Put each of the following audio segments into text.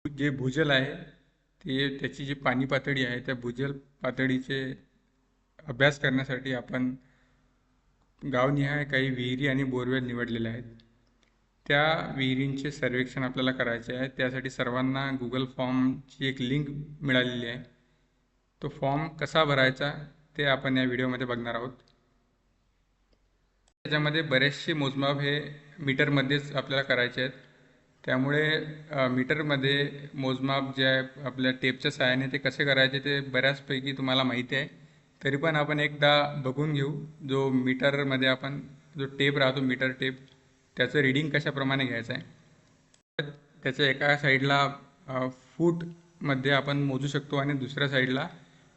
जे भूजल आहे ते त्याची जी पाणी पातळी आहे त्या भूजल पातळीचे अभ्यास करण्यासाठी आपण गावनिहाय काही विहिरी आणि बोरवेल निवडलेले आहेत. त्या विहिरींचे सर्वेक्षण आपल्याला करायचे आहे. त्यासाठी सर्वांना गुगल फॉर्मची एक लिंक मिळालेली आहे. तो फॉर्म कसा भरायचा ते आपण या व्हिडिओमध्ये बघणार आहोत. त्याच्यामध्ये बरेचसे मोजमाप हे मीटरमध्येच आपल्याला करायचे आहेत. त्यामुळे मीटरमध्ये मोजमाप जे आहे आपल्या टेपच्या सहाय्याने ते कसे करायचे ते बऱ्याचपैकी तुम्हाला माहिती आहे. तरी पण आपण एकदा बघून घेऊ. जो मीटरमध्ये आपण जो टेप राहतो मीटर टेप त्याचं रीडिंग कशाप्रमाणे घ्यायचं आहे. त्याच्या एका साईडला फूटमध्ये आपण मोजू शकतो आणि दुसऱ्या साईडला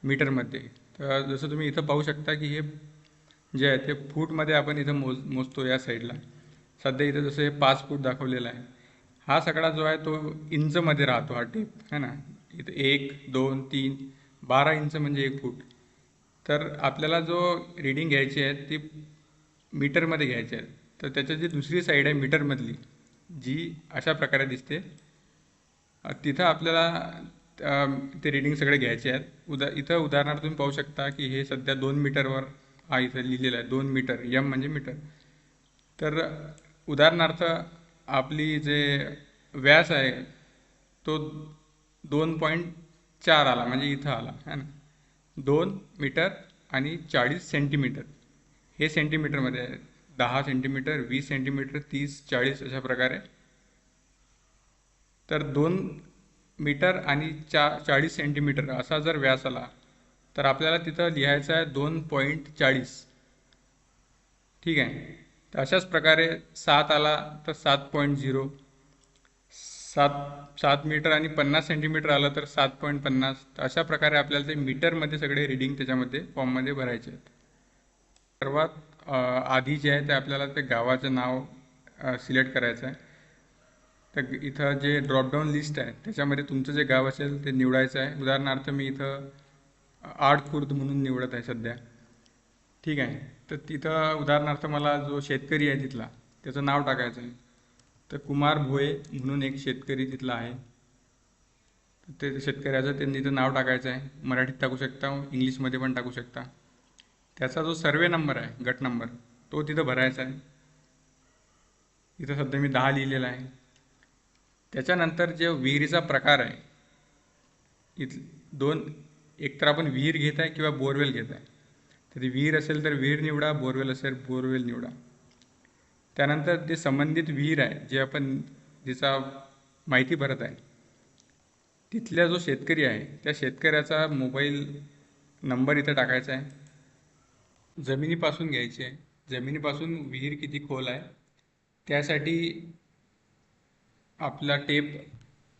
मीटरमध्ये. तर जसं तुम्ही इथं पाहू शकता की हे जे आहे ते फूटमध्ये आपण इथं मोजतो या साईडला. सध्या इथं जसं हे 5 फूट दाखवलेलं आहे. हा सगळा जो आहे तो इंचमध्ये राहतो हा टेप है ना. इथं 1 2 3 12 इंच म्हणजे 1 फूट. तर आपल्याला जो रीडिंग घ्यायची आहे ती मीटरमध्ये घ्यायची आहे. तर त्याची जी दुसरी साईड आहे मीटरमधली जी अशा प्रकारे दिसते, तिथं आपल्याला ते रीडिंग सगळे घ्यायचे आहेत. इथं उदाहरणार्थ तुम्ही पाहू शकता की हे सध्या 2 मीटरवर इथं लिहिलेलं आहे. 2 मीटर, यम म्हणजे मीटर. तर उदाहरणार्थ आपली जे व्यास आहे तो 2.4 आला म्हणजे इथं आला है ना. 2 मीटर आणि 40 सेंटीमीटर हे सेंटीमीटरमध्ये आहे. 10 सेंटीमीटर, 20 सेंटीमीटर, 30 40 अशा प्रकारे. तर 2 मीटर आणि 40 सेंटीमीटर असा जर व्यास आला तर आपल्याला तिथं लिहायचं आहे 2.40. ठीक आहे. तर अशाच प्रकारे 7 आला तर 7.0, 7 मीटर आणि 50 सेंटीमीटर आलं तर 7.50. अशा प्रकारे आपल्याला ते मीटरमध्ये सगळे रीडिंग त्याच्यामध्ये फॉर्ममध्ये भरायचे आहेत. सर्वात आधी जे आहे ते आपल्याला ते गावाचं नाव सिलेक्ट करायचं आहे. तर इथं जे ड्रॉपडाऊन लिस्ट आहे त्याच्यामध्ये तुमचं जे गाव असेल ते निवडायचं आहे. उदाहरणार्थ मी इथं आडखुर्द म्हणून निवडत आहे सध्या. ठीक आहे. तर तिथं उदाहरणार्थ मला जो शेतकरी आहे तिथला त्याचं नाव टाकायचं आहे. तर कुमार भोये म्हणून एक शेतकरी तिथला आहे. ते शेतकऱ्याचं त्यांनी तिथं नाव टाकायचं आहे. मराठीत टाकू शकता, इंग्लिशमध्ये पण टाकू शकता. त्याचा जो सर्वे नंबर आहे गट नंबर तो तिथं भरायचा आहे. इथं सध्या मी 10 लिहिलेला आहे. त्याच्यानंतर जे विहिरीचा प्रकार आहे इथ दोन, एकतर आपण विहीर घेत आहे किंवा बोरवेल घेत आहे. तर ती विहीर असेल तर विहीर निवडा, बोरवेल असेल बोरवेल निवडा. त्यानंतर जे संबंधित विहीर आहे जे आपण जिचा माहिती भरत आहे तिथल्या जो शेतकरी आहे त्या शेतकऱ्याचा मोबाईल नंबर इथं टाकायचा आहे. जमिनीपासून घ्यायची आहे. जमिनीपासून विहीर किती खोल आहे त्यासाठी आपला टेप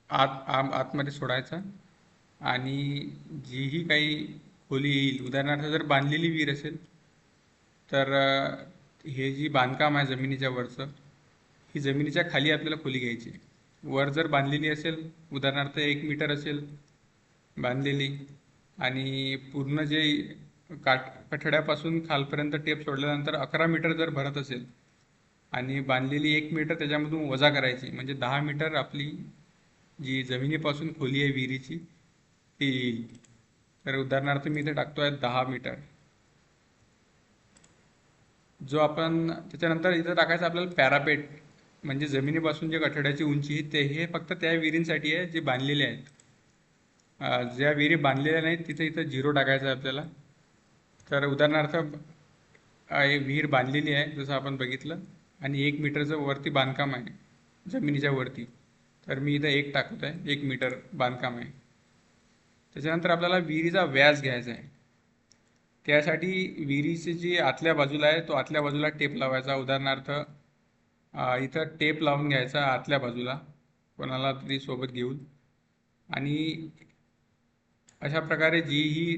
आतमध्ये सोडायचा आणि जीही काही खोली येईल, उदाहरणार्थ जर बांधलेली विहीर असेल तर हे जी बांधकाम आहे जमिनीच्या वरचं ही जमिनीच्या खाली आपल्याला खोली घ्यायची आहे. वर जर बांधलेली असेल उदाहरणार्थ 1 मीटर असेल बांधलेली आणि पूर्ण जे कठड्यापासून खालपर्यंत टेप सोडल्यानंतर 11 मीटर जर भरत असेल आणि बांधलेली 1 मीटर त्याच्यामधून वजा करायची म्हणजे 10 मीटर आपली जी जमिनीपासून खोली आहे विहिरीची ती येईल. तर उदाहरणार्थ मी इथे टाकतो आहे 10 मीटर. जो आपण त्याच्यानंतर इथं टाकायचं आपल्याला पॅरापेट म्हणजे जमिनीपासून जे कठड्याची उंची ते हे फक्त त्या विहिरींसाठी आहे जे बांधलेले आहेत. ज्या विहिरी बांधलेल्या नाहीत तिथे इथं 0 टाकायचं आहे आपल्याला. तर उदाहरणार्थ विहीर बांधलेली आहे जसं आपण बघितलं आणि 1 मीटरचं वरती बांधकाम आहे जमिनीच्या वरती. तर मी इथं 1 टाकत आहे, 1 मीटर बांधकाम आहे. त्याच्यानंतर आपल्याला विहिरीचा व्यास घ्यायचा आहे. त्यासाठी विहिरीची जी आतल्या बाजूला आहे तो आतल्या बाजूला टेप लावायचा. उदाहरणार्थ इथं टेप लावून घ्यायचा आतल्या बाजूला कोणाला तरी सोबत घेऊन आणि अशा प्रकारे जी ही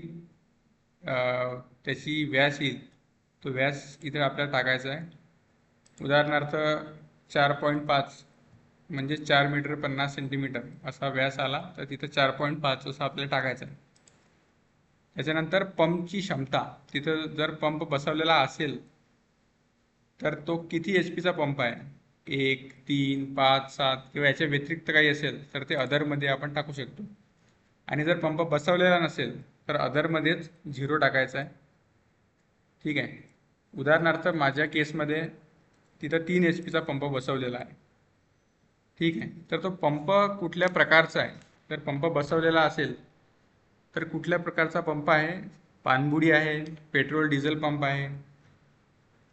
त्याची व्यास येईल तो व्यास इथे आपल्याला टाकायचा आहे. उदाहरणार्थ 4.5 म्हणजे 4 मीटर 50 सेंटीमीटर असा व्यास आला तर तिथं 4.5 असं आपल्याला टाकायचं आहे. त्याच्यानंतर पंपची क्षमता तिथं जर पंप बसवलेला असेल तर तो किती HP चा पंप आहे 1, 3, 5, 7 किंवा याच्या व्यतिरिक्त काही असेल तर ते अदरमध्ये आपण टाकू शकतो. आणि जर पंप बसवलेला नसेल तर अदरमध्येच 0 टाकायचा आहे. ठीक आहे. उदाहरणार्थ माझ्या केसमध्ये तिथं 3 HP पंप बसवलेला आहे. ठीक आहे. तर तो पंप कुठल्या प्रकारचा आहे? जर पंप बसवलेला असेल तर कुठल्या प्रकारचा पंप आहे? पाणबुडी आहे, पेट्रोल डिझेल पंप आहे,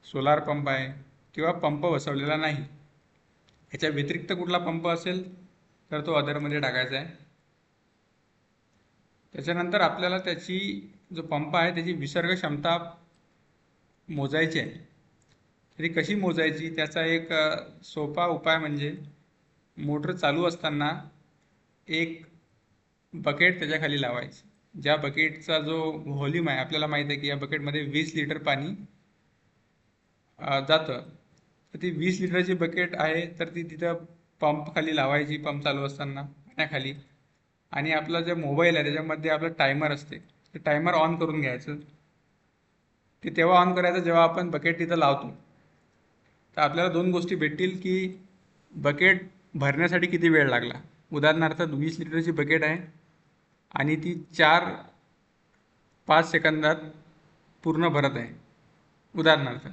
सोलार पंप आहे किंवा पंप बसवलेला नाही. ह्याच्या व्यतिरिक्त कुठला पंप असेल तर तो अदरमध्ये टाकायचा आहे. त्याच्यानंतर आपल्याला त्याची जो पंप आहे त्याची विसर्ग क्षमता मोजायची आहे. तरी कशी मोजायची? त्याचा एक सोपा उपाय म्हणजे मोटर चालू असताना एक बकेट त्याच्या खाली लावायची. ज्या बकेटचा जो व्हॉल्यूम आहे आपल्याला माहीत आहे की या बकेटमध्ये 20 लिटर पाणी जातं. तर ती 20 लिटरची बकेट आहे तर ती तिथं पंप खाली लावायची, पंप चालू असताना पाण्याखाली. आणि आपला जे मोबाईल आहे त्याच्यामध्ये आपलं टायमर असते, ते टायमर ऑन करून घ्यायचं. ते तेव्हा ऑन करायचं जेव्हा आपण बकेट तिथं लावतो. तर आपल्याला 2 गोष्टी भेटतील की बकेट भरण्यासाठी किती वेळ लागला. उदाहरणार्थ 20 लिटरची बकेट आहे आणि ती 4-5 सेकंदात पूर्ण भरत आहे उदाहरणार्थ.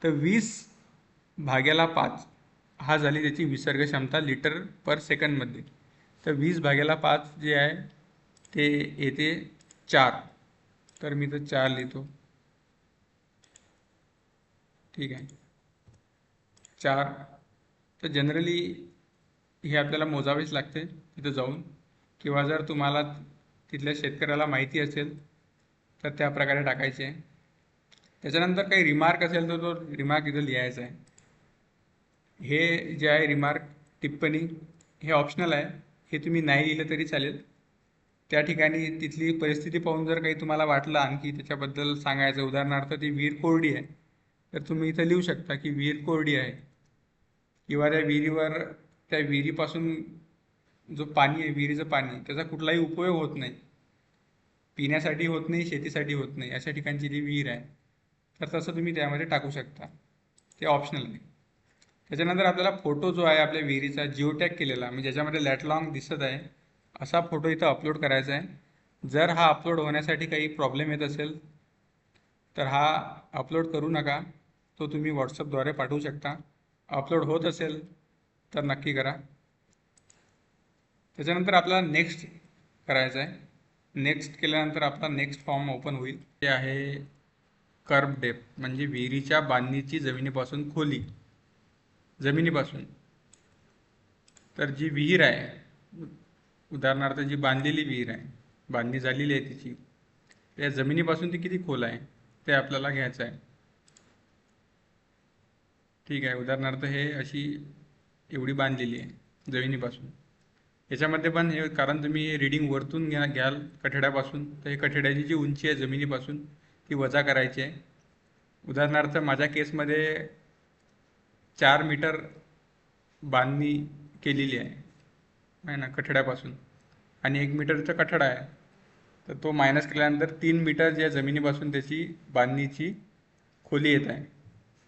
तर 20/5 हा झाली त्याची विसर्ग क्षमता लिटर पर सेकंदमध्ये. तर 20/5 जे आहे ते येते 4. तर मी तर 4 लिहितो. ठीक आहे, 4. तर जनरली हे आपल्याला मोजावेच लागते तिथं जाऊन, किंवा जर तुम्हाला तिथल्या शेतकऱ्याला माहिती असेल तर त्या प्रकारे टाकायचे. त्याच्यानंतर काही रिमार्क असेल तर तो रिमार्क इथं लिहायचा आहे. हे जे आहे रिमार्क, टिप्पणी, हे ऑप्शनल आहे. हे तुम्ही नाही लिहिलं तरी चालेल. त्या ठिकाणी तिथली परिस्थिती पाहून जर काही तुम्हाला वाटलं आणखी त्याच्याबद्दल सांगायचं, उदाहरणार्थ ती विहीर कोरडी आहे तर तुम्ही इथं लिहू शकता की विहीर कोरडी आहे. किंवा त्या विहिरीवर, त्या विहिरीपासून जो पाणी आहे, विहिरीचं पाणी, त्याचा कुठलाही उपयोग होत नाही, पिण्यासाठी होत नाही, शेतीसाठी होत नाही, अशा ठिकाणची जी विहीर आहे तर तसं तुम्ही त्यामध्ये टाकू शकता. ते ऑप्शनल आहे. त्याच्यानंतर आपल्याला फोटो जो आहे आपल्या विहिरीचा जिओ टॅग केलेला, म्हणजे ज्याच्यामध्ये लॅटलॉंग दिसत आहे असा फोटो इथं अपलोड करायचा आहे. जर हा अपलोड होण्यासाठी काही प्रॉब्लेम येत असेल तर हा अपलोड करू नका, तो तुम्ही व्हॉट्सअपद्वारे पाठवू शकता. अपलोड होत असेल तर नक्की करा. त्याच्यानंतर आपल्याला नेक्स्ट करायचं आहे. नेक्स्ट केल्यानंतर आपला नेक्स्ट फॉर्म ओपन होईल. ते आहे कर्ब डेप्थ, म्हणजे विहिरीच्या बांधणीची जमिनीपासून खोली. जमिनीपासून, तर जी विहीर आहे, उदाहरणार्थ जी बांधलेली विहीर आहे, बांधणी झालेली आहे तिची, त्या जमिनीपासून ती किती खोल आहे ते आपल्याला घ्यायचं आहे. ठीक आहे. उदाहरणार्थ हे अशी एवढी बांधलेली आहे जमिनीपासून. याच्यामध्ये पण हे, कारण तुम्ही रीडिंग वरतून घ्याल कठड्यापासून, तर हे कठड्याची जी उंची आहे जमिनीपासून ती वजा करायची आहे. उदाहरणार्थ माझ्या केसमध्ये 4 मीटर बांधणी केलेली आहे ना कठड्यापासून, आणि 1 मीटरचा कठडा आहे. तर तो मायनस केल्यानंतर 3 मीटर जे जमिनीपासून त्याची बांधणीची खोली येत आहे.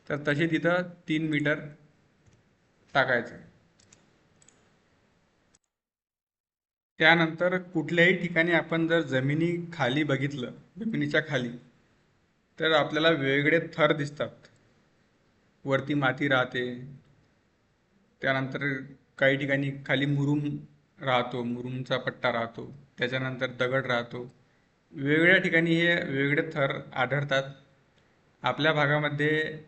तर तशी तिथं 3 मीटर टाकायचं. त्यानंतर कुठल्याही ठिकाणी आपण जर जमिनी खाली बघितलं, जमिनीच्या खाली, तर आपल्याला वेगवेगळे थर दिसतात. वरती माती राहते, त्यानंतर काही ठिकाणी खाली मुरुम राहतो, मुरुमचा पट्टा राहतो, त्याच्यानंतर दगड राहतो. वेगवेगळ्या ठिकाणी हे वेगवेगळे थर आढळतात. आपल्या भागामध्ये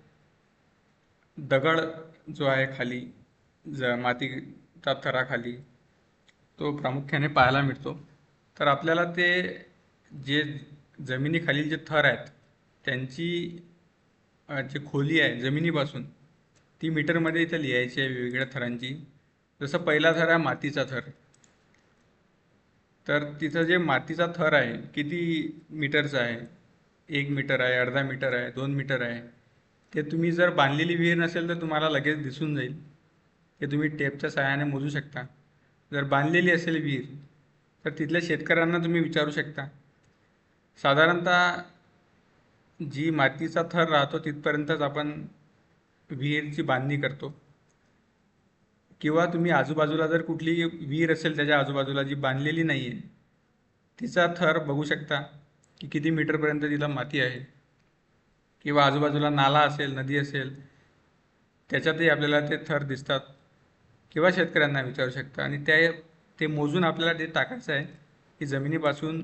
दगड जो आहे खाली, मातीचा थराखाली, तो प्रामुख्याने पाहायला मिळतो. तर आपल्याला ते जे जमिनीखालील जे थर आहेत त्यांची जी खोली आहे जमिनीपासून, ती मीटरमध्ये इथं लिहायची आहे वेगवेगळ्या थरांची. जसं पहिला थर आहे मातीचा थर, तर तिथं जे मातीचा थर आहे किती मीटरचा आहे, 1 मीटर आहे, अर्धा मीटर आहे, 2 मीटर आहे, ते तुम्ही जर बांधलेली विहीर नसेल तर तुम्हाला लगेच दिसून जाईल. ते तुम्ही टेपच्या सहाय्याने मोजू शकता. जर बांधलेली असेल विहीर तर तिथल्या शेतकऱ्यांना तुम्ही विचारू शकता. साधारणतः जी मातीचा थर राहतो तिथपर्यंतच आपण विहीरची बांधणी करतो. किंवा तुम्ही आजूबाजूला जर कुठली विहीर असेल त्याच्या आजूबाजूला जी बांधलेली नाही आहे, तिचा थर बघू शकता की किती मीटरपर्यंत तिला माती आहे. किंवा आजूबाजूला नाला असेल, नदी असेल, त्याच्यातही आपल्याला ते थर दिसतात. किंवा शेतकऱ्यांना विचारू शकता आणि ते मोजून आपल्याला ते टाकायचं आहे की जमिनीपासून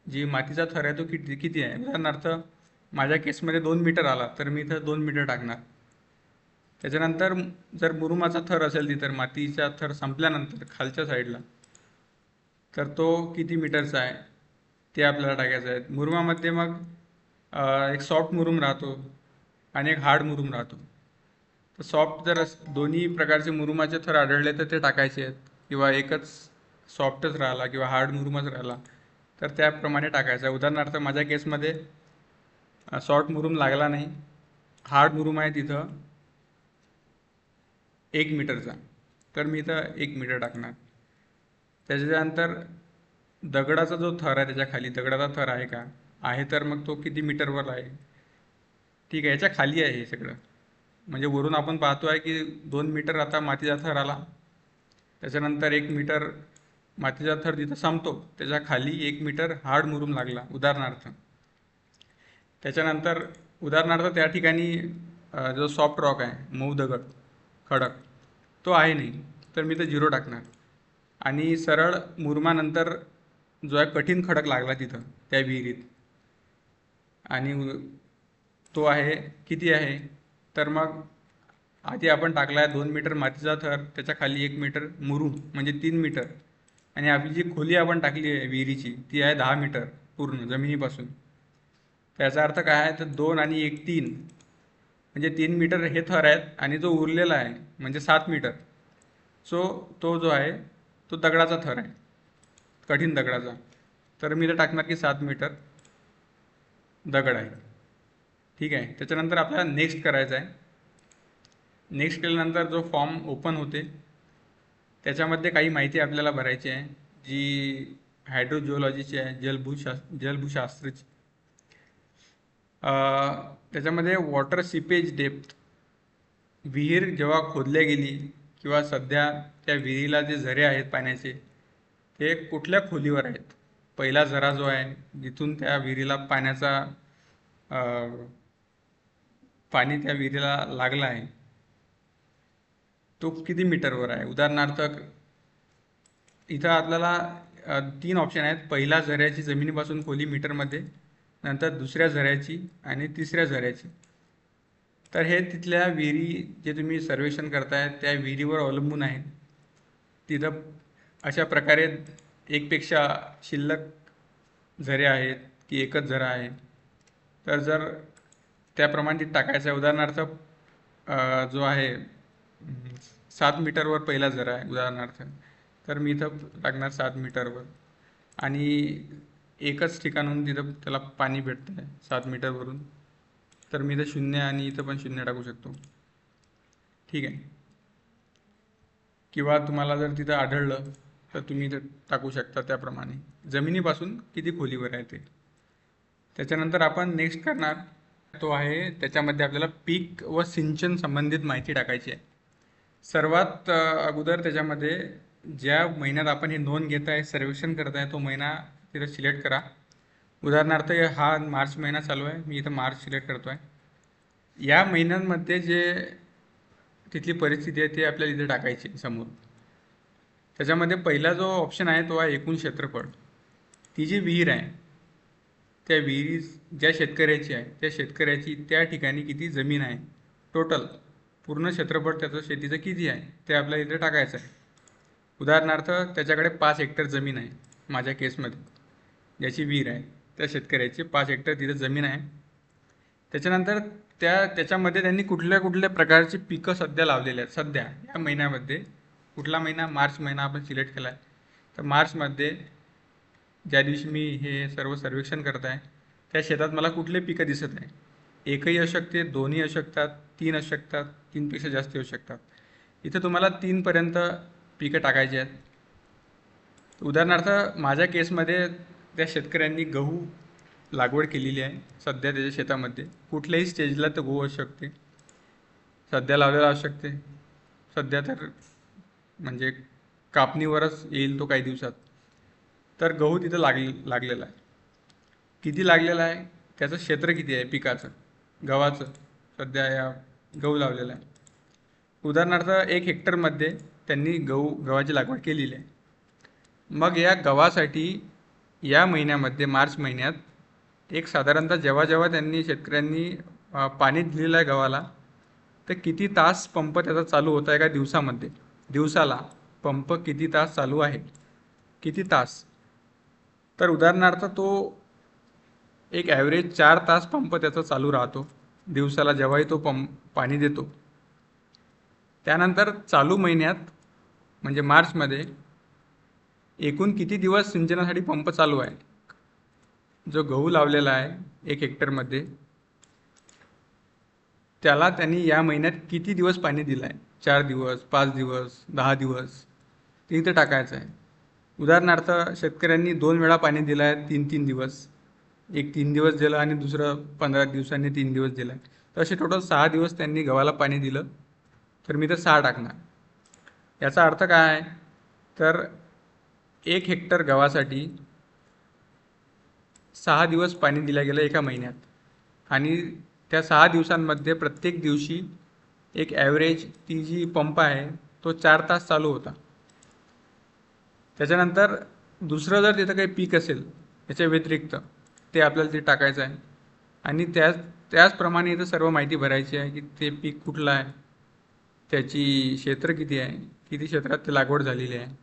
जी मातीचा थर आहे तो किती किती आहे. उदाहरणार्थ माझ्या केसमध्ये 2 मीटर आला तर मी इथं 2 मीटर टाकणार. त्याच्यानंतर जर मुरुमाचा थर असेल तिथं मातीचा थर संपल्यानंतर खालच्या साईडला, तर तो किती मीटरचा आहे ते आपल्याला टाकायचं आहे. मुरुमामध्ये मग एक सॉफ्ट मुरुम राहतो आणि एक हार्ड मुरुम राहतो. तर सॉफ्ट जर दोन्ही प्रकारचे मुरुमाचे थर आढळले तर ते टाकायचे आहेत, किंवा एकच सॉफ्टच राहिला किंवा हार्ड मुरुमच राहिला तर त्याप्रमाणे टाकायचं आहे. उदाहरणार्थ माझ्या केसमध्ये सॉफ्ट मुरुम लागला नाही, हार्ड मुरुम आहे तिथं 1 मीटरचा, तर मी इथं 1 मीटर टाकणार. त्याच्यानंतर दगडाचा जो थर आहे त्याच्या खाली दगडाचा थर आहे का, आहे तर मग तो किती मीटरवर आहे. ठीक आहे, याच्या खाली आहे हे सगळं. म्हणजे वरून आपण पाहतो आहे की 2 मीटर आता मातीचा थर आला, त्याच्यानंतर 1 मीटर मातीचा थर जिथं संपतो त्याच्या खाली 1 मीटर हार्ड मुरुम लागला उदाहरणार्थ. त्याच्यानंतर उदाहरणार्थ त्या ठिकाणी जो सॉफ्ट रॉक आहे, मऊ दगड, खडक, तो आहे नाही, तर मी तर 0 टाकणार. आणि सरळ मुरुमानंतर जो आहे कठीण खडक लागला तिथं त्या विहिरीत, आणि तो आहे किती आहे, तर मग आधी आपण टाकला आहे 2 मीटर मातीचा थर, त्याच्या खाली 1 मीटर मुरुम म्हणजे 3 मीटर. आणि आपली जी खोली आपण टाकली आहे विहिरीची ती आहे 10 मीटर पूर्ण जमिनीपासून. त्याचा अर्थ काय आहे, तर 2 आणि 1 3, म्हणजे 3 मीटर हे थर आहेत आणि जो उरलेला आहे म्हणजे 7 मीटर, तो जो आहे तो दगडाचा थर आहे, कठीण दगडाचा. तर मी तर टाकणार की 7 मीटर दगड आहे. ठीक आहे, त्याच्यानंतर आपल्याला नेक्स्ट करायचं आहे. नेक्स्ट केल्यानंतर जो फॉर्म ओपन होते त्याच्यामध्ये काही माहिती आपल्याला भरायची आहे, जी हायड्रोजिओलॉजीची आहे, जलभूशास्त्राची. त्याच्यामध्ये वॉटर सिपेज डेप्थ, विहीर जेव्हा खोदल्या गेली किंवा सध्या त्या विहिरीला जे झरे आहेत पाण्याचे ते कुठल्या खोलीवर आहेत. पहिला झरा जो आहे जिथून त्या विहिरीला पाणी त्या विहिरीला लागलं आहे तो किती मीटरवर आहे. उदाहरणार्थ इथं आपल्याला 3 ऑप्शन आहेत. पहिला झऱ्याची जमिनीपासून खोली मीटरमध्ये, नंतर दुसऱ्या झऱ्याची आणि तिसऱ्या झऱ्याची. तर हे तिथल्या विहिरी जे तुम्ही सर्वेक्षण करताय त्या विहिरीवर अवलंबून आहे. तिथं अशा प्रकारे एकपेक्षा शिल्लक झरे आहेत की एकच झरा आहे, तर जर त्याप्रमाणे ते टाकायचं आहे. उदाहरणार्थ जो आहे 7 मीटरवर पहिला झरा आहे उदाहरणार्थ, तर मी इथं टाकणार 7 मीटरवर. आणि एकच ठिकाणून तिथं त्याला पाणी भेटतं आहे 7 मीटरवरून, तर मी इथं 0 आणि इथं पण 0 टाकू शकतो. ठीक आहे, किंवा तुम्हाला जर तिथं आढळलं तर तुम्ही इथं टाकू शकता त्याप्रमाणे जमिनीपासून किती खोलीवर आहे ते. त्याच्यानंतर आपण नेक्स्ट करणार तो आहे त्याच्यामध्ये आपल्याला पीक व सिंचन संबंधित माहिती टाकायची आहे. सर्वात अगोदर त्याच्यामध्ये ज्या महिन्यात आपण हे नोंद घेत आहे, सर्वेक्षण करत आहे, तो महिना तिथं सिलेक्ट करा. उदाहरणार्थ हा मार्च महिना चालू आहे, मी इथं मार्च सिलेक्ट करतो आहे. या महिन्यांमध्ये जे तिथली परिस्थिती आहे ते आपल्याला इथे टाकायची समोर. त्याच्यामध्ये पहिला जो ऑप्शन आहे तो आहे एकूण क्षेत्रफळ. ती जी विहीर आहे त्या विहिरी ज्या शेतकऱ्याची आहे त्या शेतकऱ्याची त्या ठिकाणी किती जमीन आहे, टोटल पूर्ण क्षेत्रफळ त्याचं शेतीचं किती आहे ते आपल्याला इथे टाकायचं आहे. उदाहरणार्थ त्याच्याकडे 5 हेक्टर जमीन आहे माझ्या केसमध्ये, ज्याची विहीर आहे त्या शेतकऱ्याची 5 हेक्टर तिथं जमीन आहे. त्याच्यानंतर त्याच्यामध्ये त्यांनी कुठल्या कुठल्या प्रकारची पिकं सध्या लावलेली आहेत. सध्या या महिन्यामध्ये कुठला महिना, मार्च महिना आपण सिलेक्ट केला आहे, तर मार्चमध्ये ज्या दिवशी मी हे सर्व सर्वेक्षण करत आहे त्या शेतात मला कुठले पिकं दिसत आहे. एकही असू शकते, दोन्ही असू शकतात, 3 असू शकतात, 3पेक्षा जास्त येऊ शकतात. इथं तुम्हाला 3पर्यंत पिकं टाकायची आहेत. उदाहरणार्थ माझ्या केसमध्ये त्या शेतकऱ्यांनी गहू लागवड केलेली आहे सध्या त्याच्या शेतामध्ये. कुठल्याही स्टेजला तर गहू असू शकते, सध्या लावलेला असू शकते, सध्या तर म्हणजे कापणीवरच येईल तो काही दिवसात. तर गहू तिथं लागलेला आहे. किती लागलेला आहे, त्याचं क्षेत्र किती आहे पिकाचं, गव्हाचं, सध्या या गहू लावलेला आहे. उदाहरणार्थ 1 हेक्टरमध्ये त्यांनी गव्हाची लागवड केलेली आहे. मग या गव्हासाठी या महिन्यामध्ये, मार्च महिन्यात, एक साधारणतः जेव्हा जेव्हा शेतकऱ्यांनी पाणी दिलेलं आहे गव्हाला, तर किती तास पंप त्याचा चालू होता एका दिवसामध्ये, दिवसाला पंप किती तास चालू आहे, किती तास. तर उदाहरणार्थ तो एक ॲव्हरेज 4 तास पंप त्याचा चालू राहतो दिवसाला, जेव्हाही तो पाणी देतो. त्यानंतर चालू महिन्यात म्हणजे मार्चमध्ये एकूण किती दिवस सिंचनासाठी पंप चालू आहे. जो गहू लावलेला आहे 1 हेक्टरमध्ये, त्याला त्यांनी या महिन्यात किती दिवस पाणी दिलं आहे, 4 दिवस, 5 दिवस, 10 दिवस, ते इथं टाकायचं आहे. उदाहरणार्थ शेतकऱ्यांनी 2 वेळा पाणी दिलं आहे, 3-3 दिवस, एक 3 दिवस दिलं आणि दुसरं 15 दिवसांनी 3 दिवस दिलं आहे. तर असे टोटल 6 दिवस त्यांनी गव्हाला पाणी दिलं. तर मी तर 6 टाकणार. याचा अर्थ काय आहे, तर 1 हेक्टर गव्हासाठी 6 दिवस पाणी दिलं गेलं एका महिन्यात. आणि त्या 6 दिवसांमध्ये प्रत्येक दिवशी एक ॲव्हरेज ती जी पंप आहे तो 4 तास चालू होता. त्याच्यानंतर दुसरं जर तिथं काही पीक असेल याच्या व्यतिरिक्त, ते आपल्याला ते टाकायचं आहे. आणि त्याचप्रमाणे इथं सर्व माहिती भरायची आहे की ते पीक कुठलं आहे, त्याची क्षेत्र किती आहे, किती क्षेत्रात ते लागवड झालेली आहे,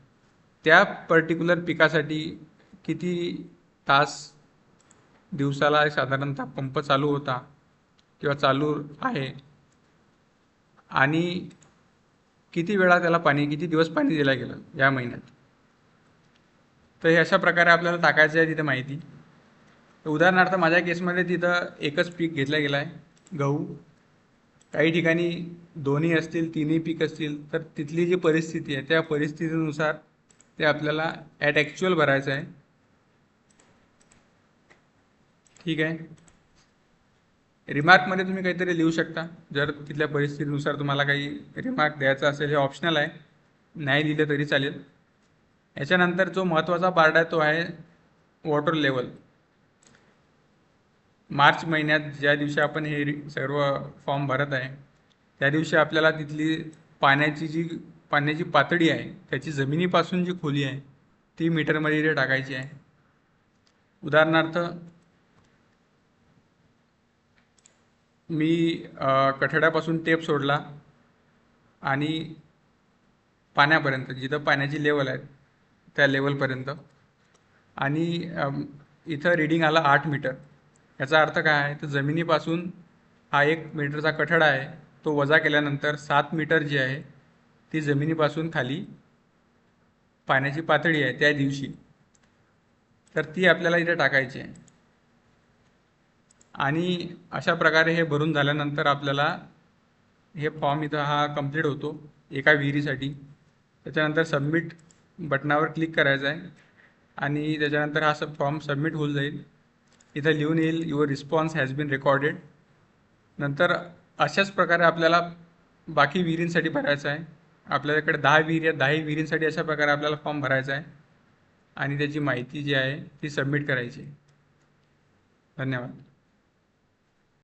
त्या पर्टिक्युलर पिकासाठी किती तास दिवसाला साधारणतः पंप चालू होता किंवा चालू आहे, आणि किती वेळा त्याला किती दिवस पाणी दिलं गेलं या महिन्यात. तर हे अशा प्रकारे आपल्याला टाकायचं आहे तिथे माहिती. उदाहरणार्थ माझ्या केसमध्ये तिथं एकच पीक घेतलं गेलं आहे, गहू. काही ठिकाणी दोन्ही असतील, तिन्ही पीक असतील, तर तिथली जी परिस्थिती आहे त्या परिस्थितीनुसार ते आपल्याला ॲट ॲक्च्युअल भरायचं आहे. ठीक आहे. रिमार्कमध्ये तुम्ही काहीतरी लिहू शकता जर तिथल्या परिस्थितीनुसार तुम्हाला काही रिमार्क द्यायचा असेल. हे ऑप्शनल आहे, नाही लिहिलं तरी चालेल. याच्यानंतर जो महत्त्वाचा पार्ट आहे तो आहे वॉटर लेवल. मार्च महिन्यात ज्या दिवशी आपण हे सर्व फॉर्म भरत आहे त्या दिवशी आपल्याला तिथली पाण्याची पातळी आहे, त्याची जमिनीपासून जी खोली आहे ती मीटरमध्ये इथे टाकायची आहे. उदाहरणार्थ मी कठड्यापासून टेप सोडला आणि पाण्यापर्यंत, जिथं पाण्याची लेवल आहे त्या लेवलपर्यंत, आणि इथं रीडिंग आला 8 मीटर. याचा अर्थ काय आहे, तर जमिनीपासून हा 1 मीटरचा कठडा आहे तो वजा केल्यानंतर 7 मीटर जी आहे ती जमिनीपासून खाली पाण्याची पातळी आहे त्या दिवशी, तर ती आपल्याला इथे टाकायची आहे. आणि अशा प्रकारे हे भरून झाल्यानंतर आपल्याला हे फॉर्म इथं हा कंप्लीट होतो एका विहिरीसाठी. त्याच्यानंतर सबमिट बटनावर क्लिक करायचं आहे आणि त्याच्यानंतर हा फॉर्म सबमिट होऊन जाईल. इथं लिहून येईल your response has been recorded. नंतर अशाच प्रकारे आपल्याला बाकी विहिरींसाठी भरायचं आहे. आपल्याकडे 10 विहिरी आहेत, 10 विहिरींसाठी अशा प्रकारे आपल्याला फॉर्म भरायचा आहे आणि त्याची माहिती जी आहे ती सबमिट करायची. धन्यवाद.